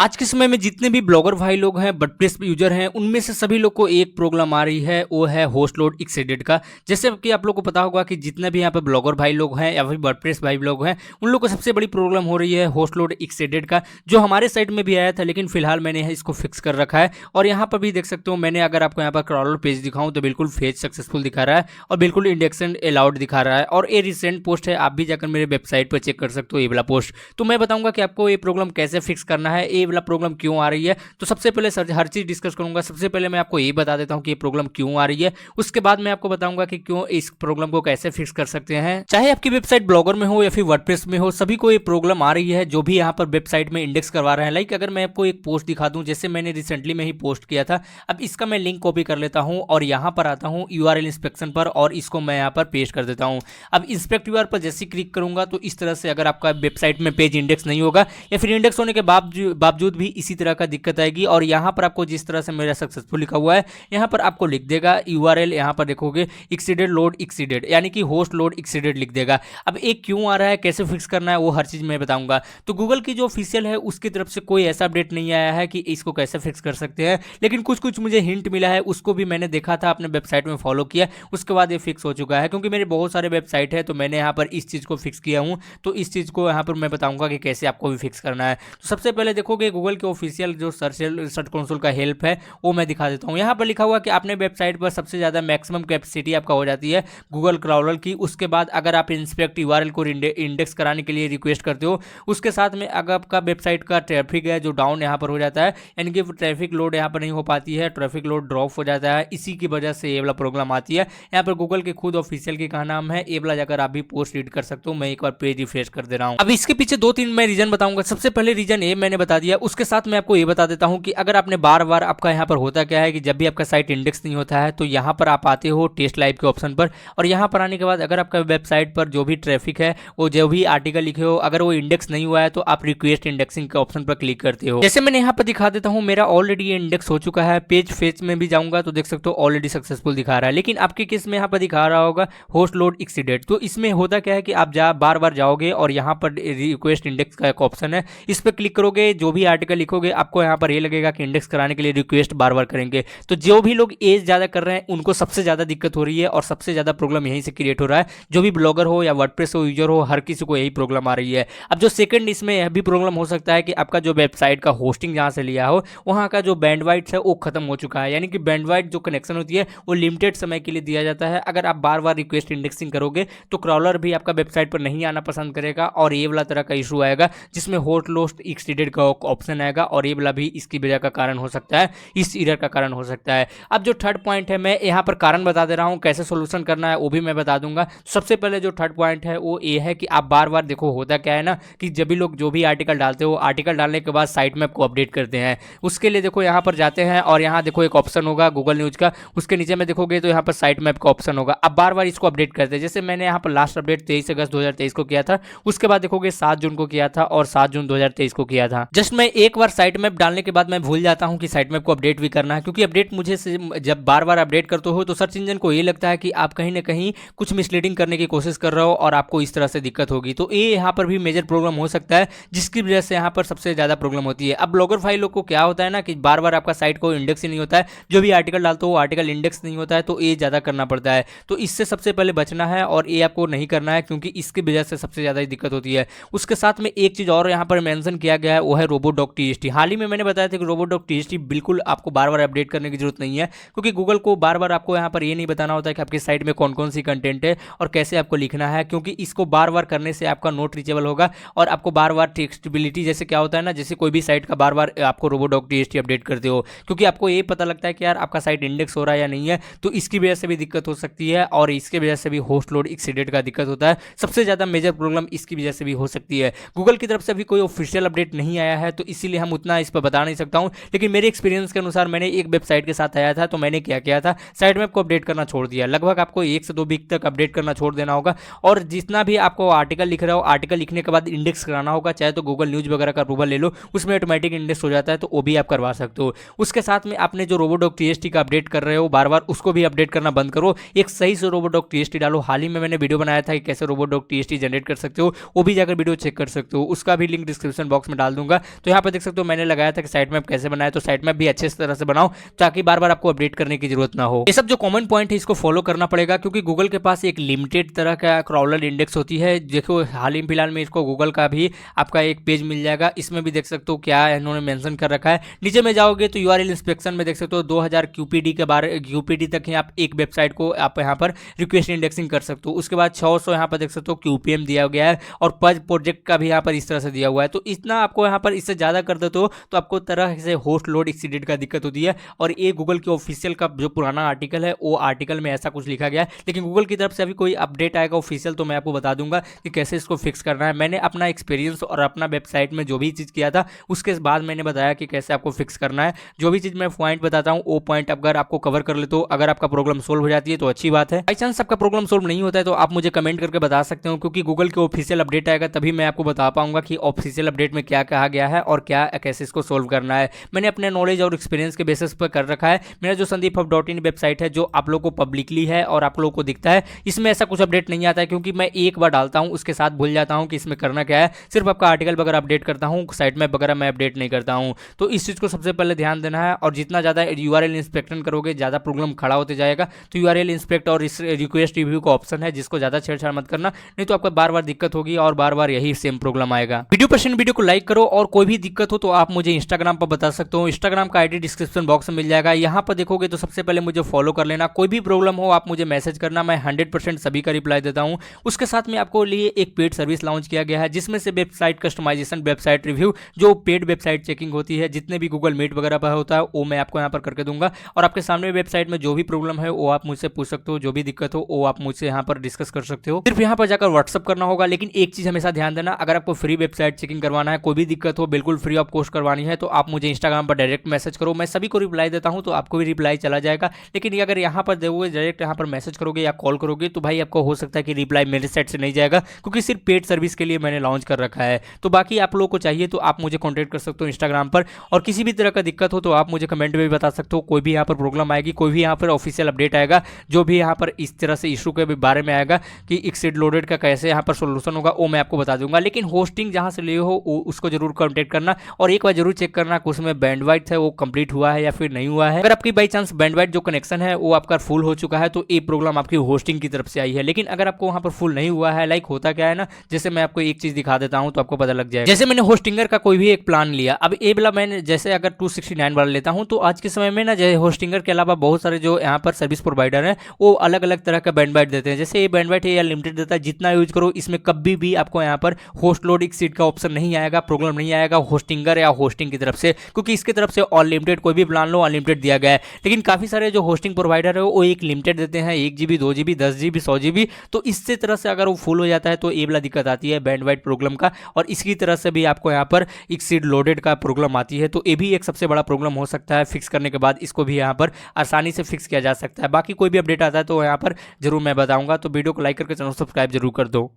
आज के समय में जितने भी ब्लॉगर भाई लोग हैं, वर्डप्रेस यूजर हैं, उनमें से सभी लोग को एक प्रॉब्लम आ रही है, वो है होस्ट लोड एक्सीडेड का। जैसे कि आप लोग को पता होगा कि जितने भी यहाँ पे ब्लॉगर भाई लोग हैं या फिर वर्डप्रेस भाई लोग हैं, उन लोग को सबसे बड़ी प्रॉब्लम हो रही है होस्ट लोड एक्सीडेड का, जो हमारे साइट में भी आया था, लेकिन फिलहाल मैंने इसको फिक्स कर रखा है। और यहाँ पर भी देख सकते हो, मैंने अगर आपको यहाँ पर क्रॉलर पेज दिखाऊं तो बिल्कुल पेज सक्सेसफुल दिखा रहा है और बिल्कुल इंडेक्शन अलाउड दिखा रहा है। और ये रिसेंट पोस्ट है, आप भी जाकर मेरे वेबसाइट पर चेक कर सकते हो ये वाला पोस्ट। तो मैं बताऊंगा कि आपको ये प्रॉब्लम कैसे फिक्स करना है, ये वाला प्रॉब्लम क्यों आ रही है। तो सबसे पहले हर चीज डिस्कस करूंगा। सबसे पहले मैं आपको ये बता देता हूं कि ये प्रॉब्लम क्यों आ रही है, उसके बाद मैं आपको बताऊंगा कि क्यों इस प्रॉब्लम को कैसे फिक्स कर सकते हैं। चाहे आपकी वेबसाइट ब्लॉगर में हो या फिर वर्डप्रेस में हो, सभी को ये प्रॉब्लम आ रही है जो भी यहाँ पर वेबसाइट में इंडेक्स करवा रहे हैं। लाइक अगर मैं आपको एक पोस्ट दिखा दूं, जैसे मैंने रिसेंटली में ही पोस्ट किया था। अब इसका मैं लिंक कॉपी कर लेता हूं और यहाँ पर आता हूं यूआरएल इंस्पेक्शन पर और इसको मैं यहाँ पर पेस्ट कर देता हूं। अब इंस्पेक्ट यूआरएल पर जैसे क्लिक करूंगा तो इस तरह से अगर आपका वेबसाइट में पेज इंडेक्स नहीं होगा या फिर इंडेक्स होने के बावजूद भी इसी तरह का दिक्कत आएगी। और यहाँ पर आपको जिस तरह से मेरा सक्सेसफुल लिखा हुआ है, यहाँ पर आपको लिख देगा यूआरएल, यहाँ पर देखोगे एक्सीडेड लोड एक्सीडेड, यानी कि होस्ट लोड एक्सीडेड लिख देगा। अब एक क्यों आ रहा है, कैसे फिक्स करना है, वो हर चीज मैं बताऊंगा। तो गूगल की जो ऑफिशियल है उसकी तरफ से कोई ऐसा अपडेट नहीं आया है कि इसको कैसे फिक्स कर सकते हैं, लेकिन कुछ कुछ मुझे हिंट मिला है, उसको भी मैंने देखा था, अपने वेबसाइट में फॉलो किया, उसके बाद ये फिक्स हो चुका है। क्योंकि मेरे बहुत सारे वेबसाइट है तो मैंने यहाँ पर इस चीज को फिक्स किया हूँ, तो इस चीज को यहाँ पर मैं बताऊंगा कि कैसे आपको भी फिक्स करना है। तो सबसे पहले देखोगे गूगल के ऑफिशियल जो सर्च कंसोल का हेल्प है वो मैं दिखा देता हूँ। यहाँ पर लिखा हुआ कि आपने वेबसाइट पर सबसे ज़्यादा मैक्सिमम कैपेसिटी आपका हो जाती है गूगल क्राउलर की। उसके बाद अगर आप इंस्पेक्ट यूआरएल को इंडेक्स कराने के लिए रिक्वेस्ट करते हो, उसके साथ में अगर आपका वेबसाइट का ट्रैफिक है जो डाउन यहाँ पर हो जाता है, यानी कि ट्रैफिक लोड यहाँ पर नहीं हो पाती है, ट्रैफिक लोड ड्रॉप हो जाता है, इसी की वजह से ये वाला प्रॉब्लम आती है। यहाँ पर गूगल के खुद ऑफिशियल की कहा नाम है, ये वाला जाकर आप भी पोस्ट रीड कर सकते हो। मैं एक बार पेज रिफ्रेश कर दे रहा हूँ। अब इसके पीछे दो तीन मैं रीजन बताऊंगा। सबसे पहले रीजन ये मैंने बता दिया, उसके साथ मैं आपको ये बता देता हूँ कि अगर आपने बार बार, आपका यहाँ पर होता क्या है कि जब भी आपका साइट इंडेक्स नहीं होता है तो यहाँ पर आप आते हो टेस्ट लाइव के ऑप्शन पर, और यहाँ पर आने के बाद अगर आपका वेबसाइट पर जो भी ट्रैफिक है, वो जो भी आर्टिकल लिखे हो, अगर वो इंडेक्स नहीं हुआ है तो आप रिक्वेस्ट इंडेक्सिंग के ऑप्शन पर क्लिक करते हो। जैसे मैंने यहाँ पर दिखा देता हूँ, मेरा ऑलरेडी ये इंडेक्स हो चुका है। पेज फेच में भी जाऊंगा तो देख सकते हो ऑलरेडी सक्सेसफुल दिखा रहा है, लेकिन आपके केस में यहाँ पर दिखा रहा होगा होस्ट लोड एक्सीडेड। तो इसमें होता क्या है कि आप बार बार जाओगे और यहाँ पर रिक्वेस्ट इंडेक्स का एक ऑप्शन है, इस पर क्लिक करोगे, जो भी आर्टिकल लिखोगे आपको यहाँ पर ये लगेगा कि इंडेक्स कराने के लिए रिक्वेस्ट बार बार करेंगे। तो जो भी लोग एज ज़्यादा कर रहे हैं उनको सबसे ज़्यादा दिक्कत हो रही है और सबसे ज़्यादा प्रॉब्लम यहीं से क्रिएट हो रहा है। जो भी ब्लॉगर हो या वर्डप्रेस हो यूजर हो, हर किसी को यही प्रॉब्लम आ रही है। अब जो सेकंड इसमें यह भी प्रॉब्लम हो सकता है कि आपका जो वेबसाइट का होस्टिंग जहाँ से लिया हो, वहाँ का जो बैंडवाइड्थ है वो खत्म हो चुका है, यानी कि बैंडवाइड्थ जो कनेक्शन होती है वो लिमिटेड समय के लिए दिया जाता है। अगर आप बार बार रिक्वेस्ट इंडेक्सिंग करोगे तो क्रॉलर भी आपका वेबसाइट पर नहीं आना पसंद करेगा और ये वाला तरह का इशू आएगा, जिसमें होस्ट लोड एक्सीडेड का ऑप्शन आएगा, और ये वाला भी इसकी वजह का कारण हो सकता है, इस एरर का कारण हो सकता है। अब जो थर्ड पॉइंट है, मैं यहाँ पर कारण बता दे रहा हूँ, कैसे सोल्यूशन करना है वो भी मैं बता दूंगा। सबसे पहले जो थर्ड पॉइंट है वो ये है कि आप बार बार देखो, होता क्या है ना कि जब भी लोग जो भी आर्टिकल डालते हो, आर्टिकल डालने के बाद साइट मैप को अपडेट करते हैं। उसके लिए देखो यहाँ पर जाते हैं और यहाँ देखो एक ऑप्शन होगा गूगल न्यूज का, उसके नीचे में देखोगे तो यहाँ पर साइट मैप का ऑप्शन होगा। अब बार बार इसको अपडेट करते हैं। जैसे मैंने यहाँ पर लास्ट अपडेट 23 अगस्त 2023 को किया था, उसके बाद देखोगे 7 जून को किया था और 7 जून 2023 को किया था। जस्ट मैं एक बार साइट मैप डालने के बाद मैं भूल जाता हूँ कि साइट मैप को अपडेट भी करना है, क्योंकि अपडेट मुझे जब बार बार अपडेट करते हो तो सर्च इंजन को ये लगता है कि आप कहीं ना कहीं कुछ मिसलीडिंग करने की कोशिश कर रहे हो और आपको इस तरह से दिक्कत होगी। तो ये यहाँ पर भी मेजर प्रॉब्लम हो सकता है, जिसकी वजह से यहाँ पर सबसे ज़्यादा प्रॉब्लम होती है। अब ब्लॉगर फाइल लोग को क्या होता है ना कि बार बार आपका साइट को इंडेक्स ही नहीं होता है, जो भी आर्टिकल डालते हो वो आर्टिकल इंडेक्स नहीं होता है, तो ये ज़्यादा करना पड़ता है। तो इससे सबसे पहले बचना है और ये आपको नहीं करना है, क्योंकि इसकी वजह से सबसे ज़्यादा दिक्कत होती है। उसके साथ में एक चीज़ और यहाँ पर मेंशन किया गया है, वो है रोबोडॉक टीएसटी। हाल ही में मैंने बताया था कि रोबोडॉक टीएसटी बिल्कुल आपको बार बार अपडेट करने की जरूरत नहीं है, क्योंकि गूगल को बार बार आपको यहाँ पर ये नहीं बताना होता है कि आपकी साइट में कौन कौन सी कंटेंट है और कैसे आपको लिखना है, क्योंकि इसको बार बार करने से आपका नोट रीचेबल होगा और आपको बार बार टेक्स्टेबिलिटी, जैसे क्या होता है ना, जैसे कोई भी साइट का बार बार आपको रोबोडॉक टीएसटी अपडेट करते हो, क्योंकि आपको ये पता लगता है कि यार आपका साइट इंडेक्स हो रहा है या नहीं है, तो इसकी वजह से भी दिक्कत हो सकती है और इसके वजह से भी होस्ट लोड एक्सीडेड का दिक्कत होता है। सबसे ज़्यादा मेजर प्रॉब्लम इसकी वजह से भी हो सकती है। गूगल की तरफ से भी कोई ऑफिशियल अपडेट नहीं आया है, तो इसीलिए हम उतना इस पर बता नहीं सकता हूँ, लेकिन मेरे एक्सपीरियंस के अनुसार मैंने एक वेबसाइट के साथ आया था, तो मैंने क्या किया था, साइट मैप को अपडेट करना छोड़ दिया। लगभग आपको 1 से 2 वीक तक अपडेट करना छोड़ देना होगा, और जितना भी आपको आर्टिकल लिख रहा हो, आर्टिकल लिखने के बाद इंडेक्स कराना होगा, चाहे तो गूगल न्यूज़ वगैरह का अप्रूवल ले लो, उसमें ऑटोमेटिक इंडेक्स हो जाता है, तो वो भी आप करवा सकते हो। उसके साथ में आपने जो रोबोडॉक टीएसटी का अपडेट कर रहे हो बार बार, उसको भी अपडेट करना बंद करो, एक सही से रोबोडॉक टीएसटी डालो। हाल ही में मैंने वीडियो बनाया था कि कैसे रोबोडॉक टीएसटी जनरेट कर सकते हो, वो भी जाकर वीडियो चेक कर सकते हो, उसका भी लिंक डिस्क्रिप्शन बॉक्स में डाल दूंगा, तो यहाँ पे देख सकते हो मैंने लगाया था कि साइट मैप कैसे बनाए, तो साइट मैप भी अच्छे तरह से बनाओ ताकि बार बार आपको अपडेट करने की जरूरत ना हो। ये सब जो कॉमन पॉइंट है इसको फॉलो करना पड़ेगा, क्योंकि गूगल के पास एक लिमिटेड तरह का क्रॉलर इंडेक्स होती है। देखो हाल ही फिलहाल में इसको गूगल का भी आपका एक पेज मिल जाएगा, इसमें भी देख सकते हो क्या इन्होंने मेंशन कर रखा है। नीचे में जाओगे तो यूआरएल इंस्पेक्शन में देख सकते हो 2000 क्यूपीडी के बारे क्यूपीडी तक ही आप एक वेबसाइट को आप यहाँ पर रिक्वेस्ट इंडेक्सिंग कर सकते हो। उसके बाद 600 यहाँ पर देख सकते हो क्यूपीएम दिया गया है, और पज प्रोजेक्ट का भी यहाँ पर इस तरह से दिया हुआ है। तो इतना आपको यहाँ पर इससे ज़्यादा कर देते हो तो आपको तरह से होस्ट लोड एक्सीडेड का दिक्कत होती है। और ये गूगल के ऑफिशियल का जो पुराना आर्टिकल है वो आर्टिकल में ऐसा कुछ लिखा गया है, लेकिन गूगल की तरफ से अभी कोई अपडेट आएगा ऑफिशियल तो मैं आपको बता दूंगा कि कैसे इसको फिक्स करना है। मैंने अपना एक्सपीरियंस और अपना वेबसाइट में जो भी चीज़ किया था उसके बाद मैंने बताया कि कैसे आपको फिक्स करना है। जो भी चीज़ मैं पॉइंट बताता हूँ वो पॉइंट अगर आपको कवर कर ले तो अगर आपका प्रॉब्लम सोल्व हो जाती है तो अच्छी बात है। बाई चांस आपका प्रॉब्लम सोल्व नहीं होता है तो आप मुझे कमेंट करके बता सकते हो, क्योंकि गूगल के ऑफिशियल अपडेट आएगा तभी मैं आपको बता पाऊंगा कि ऑफिशियल अपडेट में क्या कहा गया है और क्या कैसे इसको सोल्व करना है। मैंने अपने नॉलेज और एक्सपीरियंस के बेसिस पर कर रखा है। मेरा जो sandeephub.in वेबसाइट है जो आप लोगों को पब्लिकली है और आप लोगों को दिखता है, इसमें ऐसा कुछ अपडेट नहीं आता है, क्योंकि मैं एक बार डालता हूं उसके साथ भूल जाता हूं कि इसमें करना क्या है। सिर्फ आपका आर्टिकल वगैरह अपडेट करता हूं, साइट मैप वगैरह मैं अपडेट नहीं करता हूं। तो इस चीज़ को सबसे पहले ध्यान देना है, और जितना ज़्यादा यूआरएल इंस्पेक्शन करोगे ज़्यादा प्रॉब्लम खड़ा होते जाएगा। तो यूआरएल इंस्पेक्ट और इस रिक्वेस्ट रिव्यू का ऑप्शन है, जिसको ज़्यादा छेड़छाड़ मत करना, नहीं तो आपको बार बार दिक्कत होगी और बार बार यही सेम प्रॉब्लम आएगा। वीडियो पसंद वीडियो को लाइक करो, और कोई भी दिक्कत हो तो आप मुझे इंस्टाग्राम पर बता सकते हो। इंस्टाग्राम का आईडी डिस्क्रिप्शन बॉक्स में मिल जाएगा, यहाँ पर देखोगे तो सबसे पहले मुझे फॉलो कर लेना। कोई भी प्रॉब्लम हो आप मुझे मैसेज करना, मैं 100% सभी का रिप्लाई देता हूँ। उसके साथ में आपको लिए एक पेड सर्विस लॉन्च किया गया है, जिसमें से वेबसाइट कस्टमाइजेशन, वेबसाइट रिव्यू, जो पेड वेबसाइट चेकिंग होती है, जितने भी गूगल मीट वगैरह पर होता है वो मैं आपको यहाँ पर करके दूंगा। और आपके सामने वेबसाइट में जो भी प्रॉब्लम है वो आप मुझसे पूछ सकते हो, जो भी दिक्कत हो वो आप मुझसे यहाँ पर डिस्कस कर सकते हो। सिर्फ यहाँ पर जाकर व्हाट्सअप करना होगा। लेकिन एक चीज हमेशा ध्यान देना, अगर आपको फ्री वेबसाइट चेकिंग करवाना है, कोई भी दिक्कत हो, बिल्कुल फ्री ऑफ कॉस्ट करवानी है, तो आप मुझे इंस्टाग्राम पर डायरेक्ट मैसेज करो। मैं सभी को रिप्लाई देता हूँ, तो आपको भी रिप्लाई चला जाएगा। लेकिन अगर यहाँ पर देखोगे डायरेक्ट यहाँ पर मैसेज करोगे या कॉल करोगे तो भाई आपको हो सकता है कि रिप्लाई मेरे साइड से नहीं जाएगा, क्योंकि सिर्फ पेड सर्विस के लिए मैंने लॉन्च कर रखा है। तो बाकी आप लोगों को चाहिए तो आप मुझे कॉन्टैक्ट कर सकते हो इंस्टाग्राम पर, और किसी भी तरह का दिक्कत हो तो आप मुझे कमेंट में भी बता सकते हो। कोई भी यहाँ पर प्रॉब्लम आएगी, कोई भी यहाँ पर ऑफिशियल अपडेट आएगा, जो भी यहाँ पर इस तरह से इशू के बारे में आएगा कि एक्सीड लोडेड का कैसे यहाँ पर सोल्यूशन होगा, वो मैं आपको बता दूंगा। लेकिन होस्टिंग जहाँ से लिए हो उसको जरूर कॉन्टैक्ट करना, और एक बार जरूर चेक करना कि उसमें बैंडवाइड्थ है वो कंप्लीट हुआ है या फिर नहीं हुआ है। अगर आपकी बाई चांस बैंडवाइड्थ जो कनेक्शन है वो आपका फुल हो चुका है तो ये प्रॉब्लम आपकी होस्टिंग की तरफ से आई है। लेकिन अगर आपको वहाँ पर फुल नहीं हुआ है, लाइक होता क्या है ना, जैसे मैं आपको एक चीज दिखा देता हूँ तो आपको पता लग जाएगा। जैसे मैंने होस्टिंगर का कोई भी एक प्लान लिया, अब ये वाला मैंने जैसे अगर 269 वाला लेता हूँ, तो आज के समय में ना जैसे होस्टिंगर के अलावा बहुत सारे जो यहाँ पर सर्विस प्रोवाइडर हैं वो अलग अलग तरह का बैंडवाइड्थ देते हैं। जैसे ये बैंडवाइड्थ है या लिमिटेड देता है, जितना यूज करो इसमें कभी भी आपको यहाँ पर होस्ट लोड एक्सीड का ऑप्शन नहीं आएगा, प्रॉब्लम नहीं आएगा होस्टिंगर या होस्टिंग की तरफ से, क्योंकि इसकी तरफ से अनलिमिटेड कोई भी प्लान लो अनलिमिटेड दिया गया है। लेकिन काफी सारे जो होस्टिंग प्रोवाइडर है वो एक लिमिटेड देते हैं, 1 GB 2 GB 10 GB 100 GB। तो इससे तरह से अगर वो फुल हो जाता है तो ये वाला दिक्कत आती है बैंडवाइड्थ प्रॉब्लम का, और इसकी तरह से भी आपको यहाँ पर एक्सीड लोडेड का प्रॉब्लम आती है। तो ये भी एक सबसे बड़ा प्रॉब्लम हो सकता है। फिक्स करने के बाद इसको भी यहाँ पर आसानी से फिक्स किया जा सकता है। बाकी कोई भी अपडेट आता है तो यहाँ पर जरूर मैं बताऊंगा। तो वीडियो को लाइक करके चैनल सब्सक्राइब जरूर कर दो।